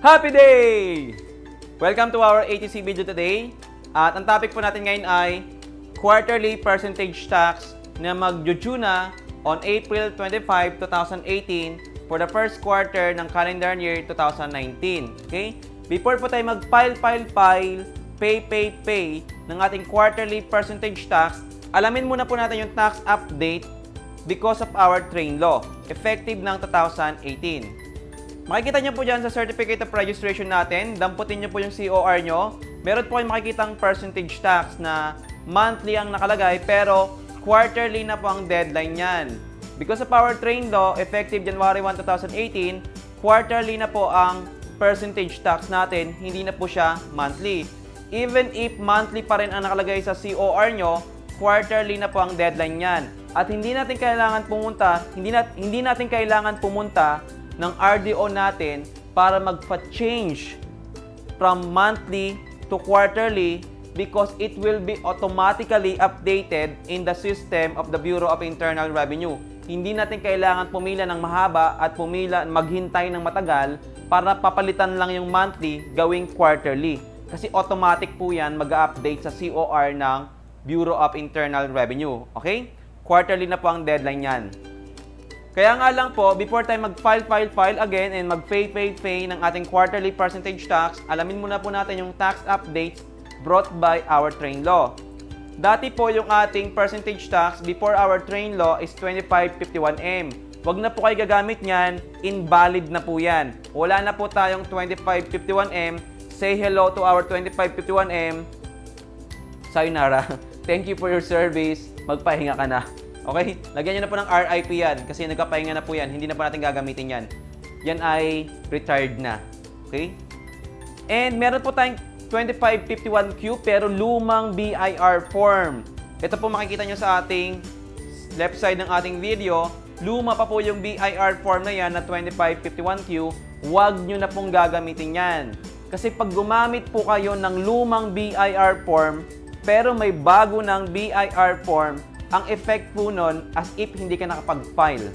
Happy day! Welcome to our ATC video today. At ang topic po natin ngayon ay quarterly percentage tax na mag-due na on April 25, 2018 for the first quarter ng calendar year 2019. Okay? Before po tayo mag-file, pay ng ating quarterly percentage tax, alamin muna po natin yung tax update because of our train law, effective ng 2018. Makikita nyo po dyan sa Certificate of Registration natin, damputin nyo po yung COR nyo. Meron po kayong makikitang percentage tax na monthly ang nakalagay pero quarterly na po ang deadline yan. Because of our train law, effective January 1, 2018, quarterly na po ang percentage tax natin, hindi na po siya monthly. Even if monthly pa rin ang nakalagay sa COR nyo, quarterly na po ang deadline yan. At hindi natin kailangan pumunta ng RDO natin para magpa-change from monthly to quarterly because it will be automatically updated in the system of the Bureau of Internal Revenue. Hindi natin kailangan pumila ng mahaba at maghintay ng matagal para papalitan lang yung monthly gawing quarterly. Kasi automatic po yan mag-update sa COR ng Bureau of Internal Revenue. Okay? Quarterly na po ang deadline yan. Kaya nga lang po, before tayo mag-file again and mag-pay ng ating quarterly percentage tax, alamin muna po natin yung tax updates brought by our train law. Dati po yung ating percentage tax before our train law is 2551M. Huwag na po kayo gagamit niyan, invalid na po yan. Wala na po tayong 2551M. Say hello to our 2551M. Sayonara. Thank you for your service. Magpahinga ka na. Okay? Lagyan nyo na po ng RIP yan kasi nagkapahinga na po yan. Hindi na po natin gagamitin yan. Yan ay retired na. Okay? And meron po tayong 2551Q pero lumang BIR form. Ito po makikita nyo sa ating left side ng ating video. Luma pa po yung BIR form na yan na 2551Q. Huwag nyo na pong gagamitin yan. Kasi pag gumamit po kayo ng lumang BIR form pero may bago ng BIR form, ang effect po nun, as if hindi ka nakapag-file.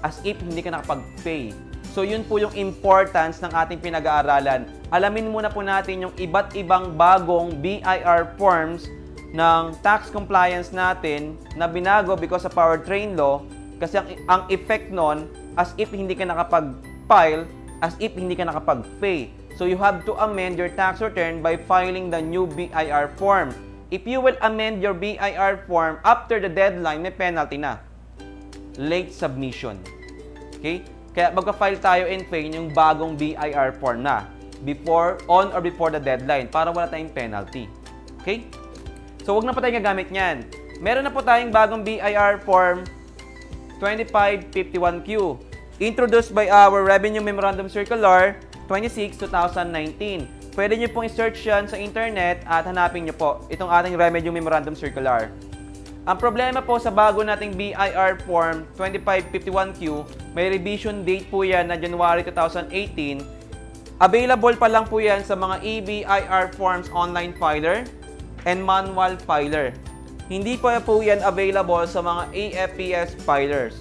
As if hindi ka nakapag-pay. So, yun po yung importance ng ating pinag-aaralan. Alamin muna po natin yung iba't ibang bagong BIR forms ng tax compliance natin na binago because of our train law. Kasi ang effect nun, as if hindi ka nakapag-file, as if hindi ka nakapag-pay. So, you have to amend your tax return by filing the new BIR form. If you will amend your BIR form after the deadline, may penalty na. Late submission. Okay? Kaya magka-file tayo and pay yung bagong BIR form na on or before the deadline para wala tayong penalty. Okay? So, wag na po tayong gagamit niyan. Meron na po tayong bagong BIR form 2551Q introduced by our Revenue Memorandum Circular 26/2019. Pwede nyo pong i-search yan sa internet at hanapin nyo po itong ating Revenue Memorandum Circular. Ang problema po sa bago nating BIR Form 2551Q, may revision date po yan na January 2018. Available pa lang po yan sa mga EBIR Forms Online Filer and Manual Filer. Hindi pa po yan available sa mga AFPS filers.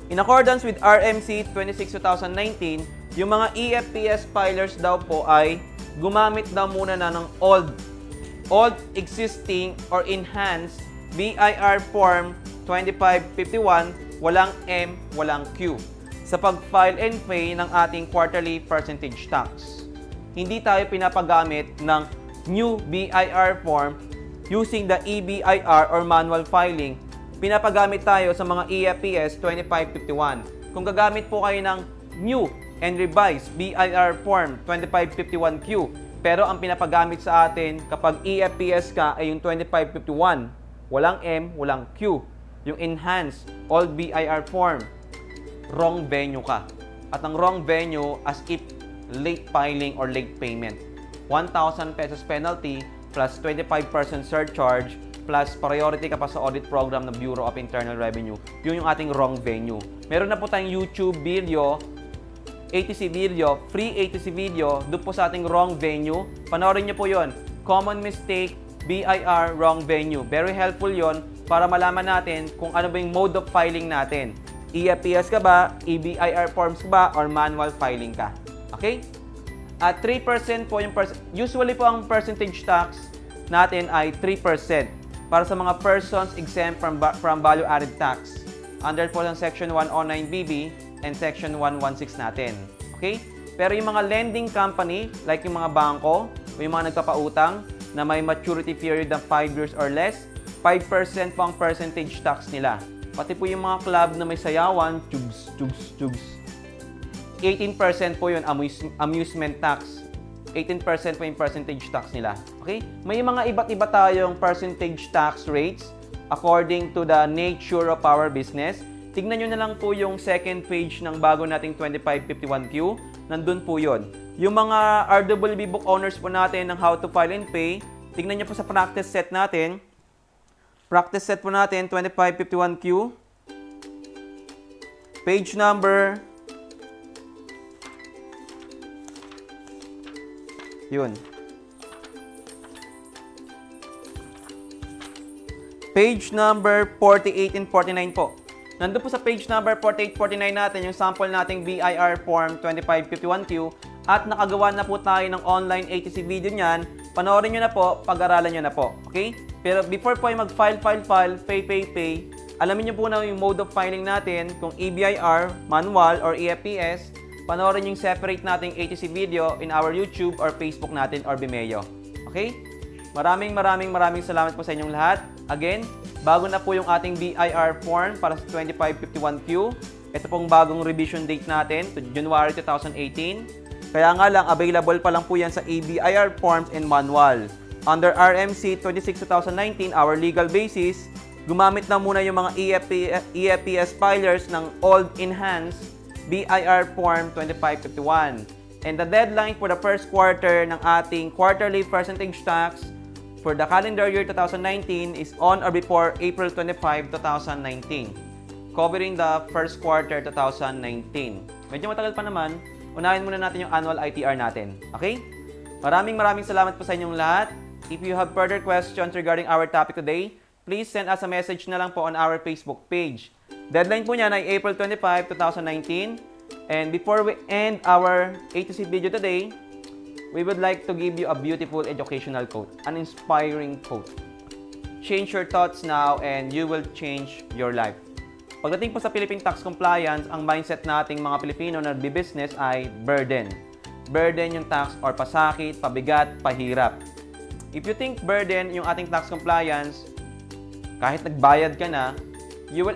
In accordance with RMC 26/2019, yung mga EFPS filers daw po ay gumamit daw muna na ng old existing or enhanced BIR Form 2551, walang M, walang Q, sa pag-file and pay ng ating quarterly percentage tax. Hindi tayo pinapagamit ng new BIR form using the EBIR or manual filing. Pinapagamit tayo sa mga EFPS 2551. Kung gagamit po kayo ng new and revised BIR Form 2551Q. Pero ang pinapagamit sa atin kapag EFPS ka ay yung 2551. Walang M, walang Q. Yung enhanced old BIR form. Wrong venue ka. At ang wrong venue as if late filing or late payment. 1,000 pesos penalty plus 25% surcharge plus priority ka pa sa audit program ng Bureau of Internal Revenue. Yun yung ating wrong venue. Meron na po tayong YouTube video ATC video, free ATC video, doon po sa ating wrong venue. Panoorin nyo po yon. Common mistake, BIR, wrong venue. Very helpful yon para malaman natin kung ano ba yung mode of filing natin. EFPS ka ba, EBIR forms ka ba, or manual filing ka. Okay? At 3% po yung usually po ang percentage tax natin ay 3% para sa mga persons exempt from value-added tax under po ng Section 109BB and Section 116 natin. Okay? Pero yung mga lending company, like yung mga bangko o yung mga nagpapautang na may maturity period ng 5 years or less, 5% po ang percentage tax nila. Pati po yung mga club na may sayawan, chugs, 18% po yun, amusement tax. 18% po yung percentage tax nila. Okay? May mga iba't iba tayong percentage tax rates according to the nature of our business. Tignan nyo na lang po yung second page ng bago nating 2551Q. Nandun po yun. Yung mga RWB book owners po natin ng how to file and pay, tignan nyo po sa practice set natin. Practice set po natin, 2551Q. Page number. Yun. Page number 48 and 49 po. Nandun po sa page number 48, 49 natin yung sample nating BIR form 2551Q at nakagawa na po tayo ng online ATC video niyan. Panoorin nyo na po, pag-aralan nyo na po. Okay? Pero before po ay mag-file, pay, alamin nyo po na yung mode of filing natin, kung EBIR, manual, or EFPS. Panoorin yung separate nating ATC video in our YouTube or Facebook natin or Vimeo. Okay? Maraming salamat po sa inyong lahat. Again, bago na po yung ating BIR form para sa 2551Q. Ito pong bagong revision date natin to January 2018. Kaya nga lang, available pa lang po yan sa EBIR forms and manual. Under RMC 26-2019, our legal basis, gumamit na muna yung mga EFPS filers ng old enhanced BIR Form 2551. And the deadline for the first quarter ng ating quarterly percentage tax for the calendar year 2019 is on or before April 25, 2019. Covering the first quarter 2019. Medyo matagal pa naman. Unahin muna natin yung annual ITR natin. Okay? Maraming salamat po sa inyong lahat. If you have further questions regarding our topic today, please send us a message na lang po on our Facebook page. Deadline po niyan ay April 25, 2019. And before we end our ATC video today, we would like to give you a beautiful educational quote, an inspiring quote. Change your thoughts now and you will change your life. Pagdating po sa Philippine Tax Compliance, ang mindset nating mga Pilipino na nagbi-business ay burden. Burden yung tax or pasakit, pabigat, pahirap. If you think burden yung ating tax compliance, kahit nagbayad ka na, you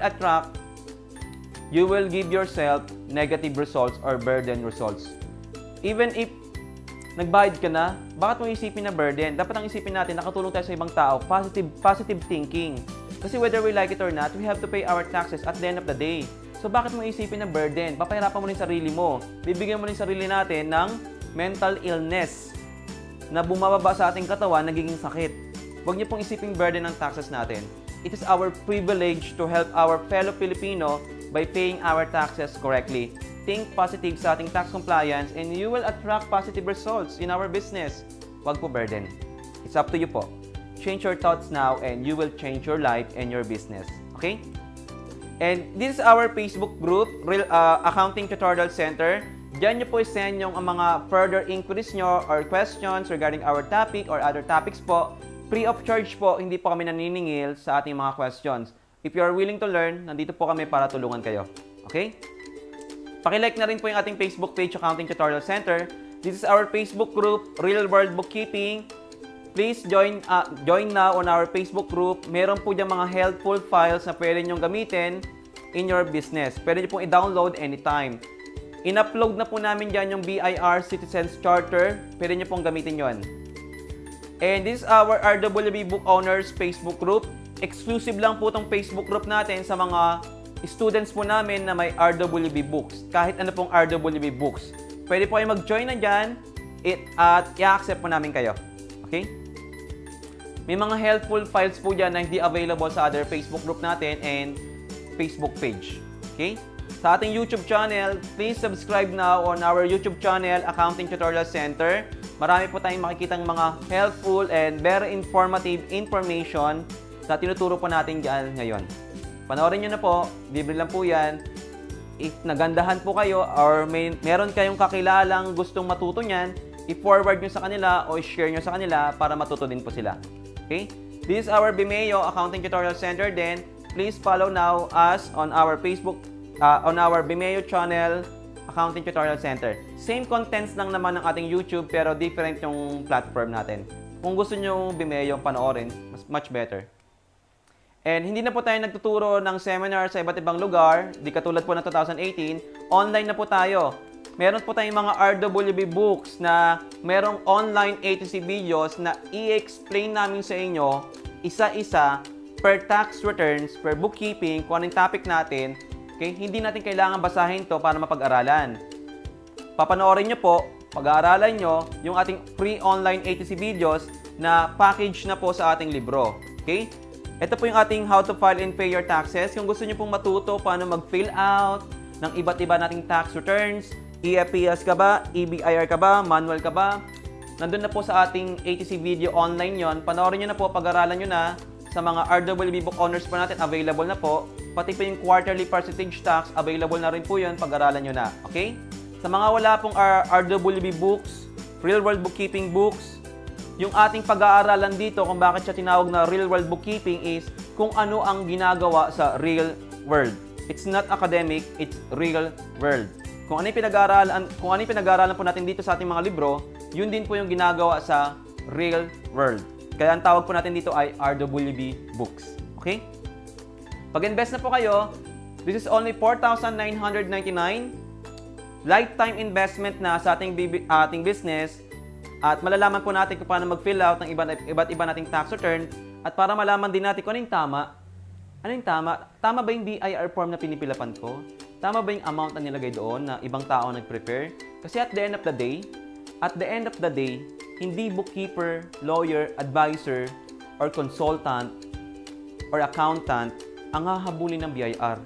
will give yourself negative results or burden results. Even if nagbayad ka na, bakit mo isipin na burden? Dapat ang isipin natin, nakatulong tayo sa ibang tao, positive thinking. Kasi whether we like it or not, we have to pay our taxes at the end of the day. So bakit mo isipin na burden? Papahirapan mo rin sarili mo. Bibigyan mo rin sarili natin ng mental illness na bumababa sa ating katawan, nagiging sakit. Huwag niyo pong isiping burden ng taxes natin. It is our privilege to help our fellow Filipino by paying our taxes correctly. Think positive sa ating tax compliance and you will attract positive results in our business. Huwag po burden. It's up to you po. Change your thoughts now and you will change your life and your business. Okay? And this is our Facebook group, Accounting Tutorial Center. Diyan nyo po send yung mga further inquiries nyo or questions regarding our topic or other topics po. Free of charge po, hindi po kami naniningil sa ating mga questions. If you are willing to learn, nandito po kami para tulungan kayo. Okay? Paki-like na rin po yung ating Facebook page, Accounting Tutorial Center. This is our Facebook group, Real World Bookkeeping. Please join now on our Facebook group. Meron po dyan mga helpful files na pwede nyong gamitin in your business. Pwede nyo pong i-download anytime. In-upload na po namin dyan yung BIR Citizens Charter. Pwede nyo pong gamitin yon. And this is our RWB Book Owners Facebook group. Exclusive lang po itong Facebook group natin sa mga students po namin na may RWB books. Kahit ano pong RWB books. Pwede po kayo mag-join na dyan at i-accept po namin kayo. Okay? May mga helpful files po dyan na hindi available sa other Facebook group natin and Facebook page. Okay? Sa ating YouTube channel, please subscribe now on our YouTube channel, Accounting Tutorial Center. Marami po tayong makikitang mga helpful and very informative information na tinuturo po natin dyan ngayon. Panoorin nyo na po, libre lang po yan. If nagandahan po kayo or meron kayong kakilalang gustong matuto nyan, i-forward nyo sa kanila o i-share nyo sa kanila para matuto din po sila. Okay? This is our Vimeo Accounting Tutorial Center. Then, please follow now us on our Facebook, on our Vimeo channel, Accounting Tutorial Center. Same contents lang naman ng ating YouTube pero different yung platform natin. Kung gusto nyo Vimeo panoorin, much better. And hindi na po tayo nagtuturo ng seminar sa iba't ibang lugar, di katulad po ng 2018, online na po tayo. Meron po tayong mga RWB books na merong online A to Z videos na i-explain namin sa inyo isa-isa per tax returns, per bookkeeping, kung anong topic natin. Okay? Hindi natin kailangan basahin to para mapag-aralan. Papanoorin nyo po, pag-aaralan nyo yung ating free online A to Z videos na package na po sa ating libro. Okay? Ito po yung ating how to file and pay your taxes. Kung gusto nyo pong matuto paano mag-fill out ng iba't iba nating tax returns, EFPS ka ba, EBIR ka ba, manual ka ba, nandun na po sa ating ATC video online yon. Panoorin nyo na po, pag-aralan nyo na. Sa mga RWB book owners po natin, available na po. Pati po yung quarterly percentage tax, available na rin po yun, pag-aralan nyo na. Okay? Sa mga wala pong RWB books, real world bookkeeping books, yung ating pag-aaralan dito kung bakit siya tinawag na real world bookkeeping is kung ano ang ginagawa sa real world. It's not academic, it's real world. Kung ano yung pinag-aaralan po natin dito sa ating mga libro, yun din po yung ginagawa sa real world. Kaya ang tawag po natin dito ay RWB books. Okay? Pag-invest na po kayo, this is only 4,999. Lifetime investment na sa ating business. At malalaman po natin kung paano mag-fill out ng iba't iba nating tax return. At para malaman din natin kung ano yung tama. Ano yung tama? Tama ba yung BIR form na pinipilapan ko? Tama ba yung amount na nilagay doon na ibang tao nag-prepare? Kasi at the end of the day, hindi bookkeeper, lawyer, advisor, or consultant, or accountant ang hahabulin ng BIR.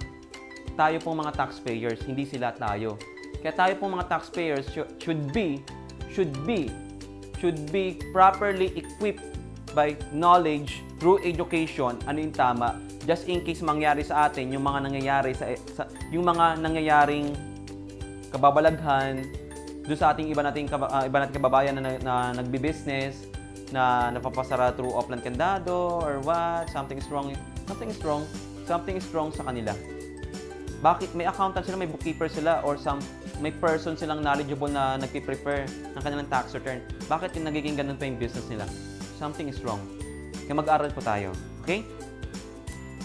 Tayo pong mga taxpayers, hindi sila tayo. Kaya tayo pong mga taxpayers should be properly equipped by knowledge through education. Ano yung tama? Just in case mangyari sa atin yung mga nangyayaring kababalaghan doon sa ating iba nating kababayan na nagbi-business, na napapasara through offline kandado or what, something is wrong sa kanila. Bakit may accountant sila, may bookkeeper sila, or may person silang knowledgeable na nagpi-prepare ng kanilang tax return? Bakit yung nagiging ganun pa yung business nila? Something is wrong. Kaya mag-aral po tayo. Okay?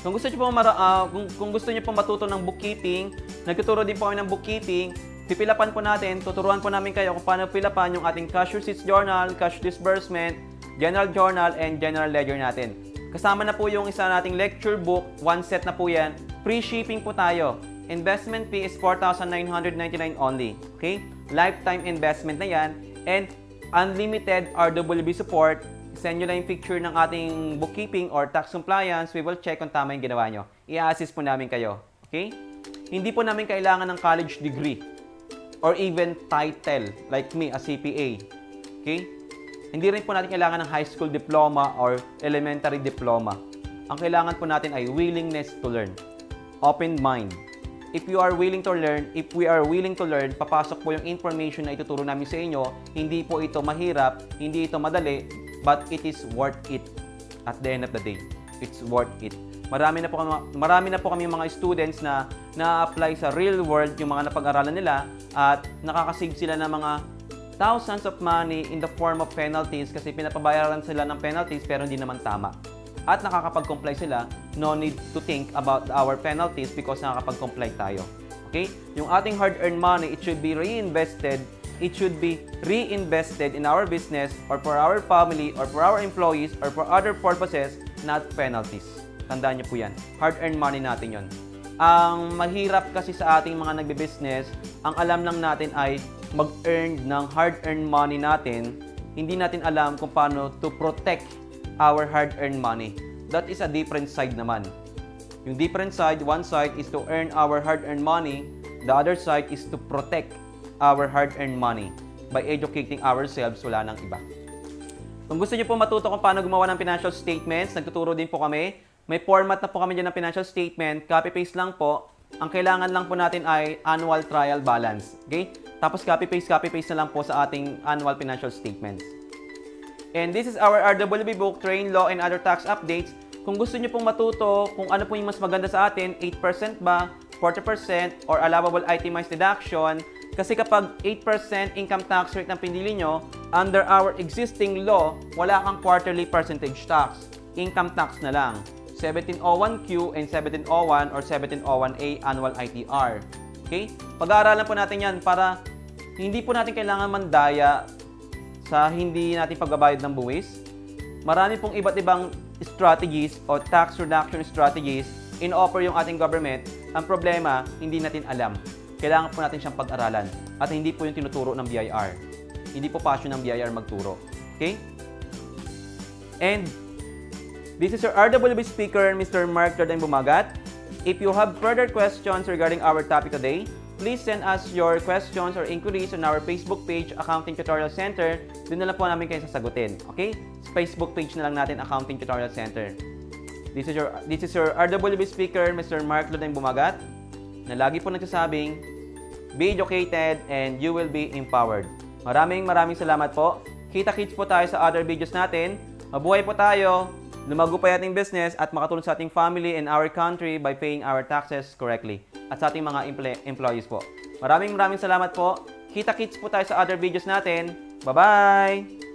Kung gusto niyo po matuto ng bookkeeping, nagtuturo din po kami ng bookkeeping, pipilapan po natin, tuturuan po namin kayo kung paano pilapan yung ating cash receipts journal, cash disbursement, general journal, and general ledger natin. Kasama na po yung isa nating lecture book, one set na po yan. Free shipping po tayo. Investment fee is 4,999 only. Okay? Lifetime investment na yan. And unlimited RWB support. Send nyo lang yung picture ng ating bookkeeping or tax compliance. We will check kung tama yung ginawa nyo. I-assist po namin kayo. Okay? Hindi po namin kailangan ng college degree or even title like me, a CPA. Okay? Hindi rin po natin kailangan ng high school diploma or elementary diploma. Ang kailangan po natin ay willingness to learn. Open mind. If we are willing to learn, papasok po yung information na ituturo namin sa inyo. Hindi po ito mahirap, hindi ito madali, but it is worth it. At the end of the day, it's worth it. Marami na po kami mga students na na-apply sa real world yung mga napag-aralan nila at nakakasave sila ng mga thousands of money in the form of penalties kasi pinapabayaran sila ng penalties pero hindi naman tama. At nakakapag-comply sila, no need to think about our penalties because nakakapag-comply tayo. Okay? Yung ating hard-earned money, it should be reinvested. It should be reinvested in our business or for our family or for our employees or for other purposes, not penalties. Tandaan niyo po yan. Hard-earned money natin yon. Ang mahirap kasi sa ating mga nagbe-business, ang alam lang natin ay mag-earn ng hard-earned money natin. Hindi natin alam kung paano to protect our hard-earned money. That is a different side naman. Yung different side, one side is to earn our hard-earned money. The other side is to protect our hard-earned money by educating ourselves. Wala nang iba. Kung gusto niyo po matuto kung paano gumawa ng financial statements, nagtuturo din po kami. May format na po kami dyan ng financial statement. Copy-paste lang po. Ang kailangan lang po natin ay annual trial balance. Okay? Tapos copy-paste na lang po sa ating annual financial statements. And this is our RWB book, Train, Law, and Other Tax Updates. Kung gusto nyo pong matuto kung ano po yung mas maganda sa atin, 8% ba, 40%, or allowable itemized deduction, kasi kapag 8% income tax rate ang pinili nyo, under our existing law, wala kang quarterly percentage tax. Income tax na lang. 1701Q and 1701 or 1701A annual ITR. Okay? Pag-aaralan po natin yan para hindi po natin kailangan mandaya sa hindi natin pagbabayad ng buwis. Marami pong iba't ibang strategies o tax reduction strategies in-offer yung ating government. Ang problema, hindi natin alam. Kailangan po natin siyang pag-aralan. At hindi po yung tinuturo ng BIR. Hindi po passion ng BIR magturo. Okay? And this is your RWB speaker, Mr. Mark Jordan Bumagat. If you have further questions regarding our topic today, please send us your questions or inquiries on our Facebook page, Accounting Tutorial Center. Doon na lang po namin kayo sasagutin. Okay? Sa Facebook page na lang natin, Accounting Tutorial Center. This is your RWB speaker, Mr. Mark Jordan Bumagat, na lagi po nagsasabing, be educated and you will be empowered. Maraming salamat po. Kita-kits po tayo sa other videos natin. Mabuhay po tayo. Lumago pa ating business at makatulong sa ating family and our country by paying our taxes correctly. At sa ating mga employees po. Maraming salamat po. Kita-kits po tayo sa other videos natin. Bye-bye!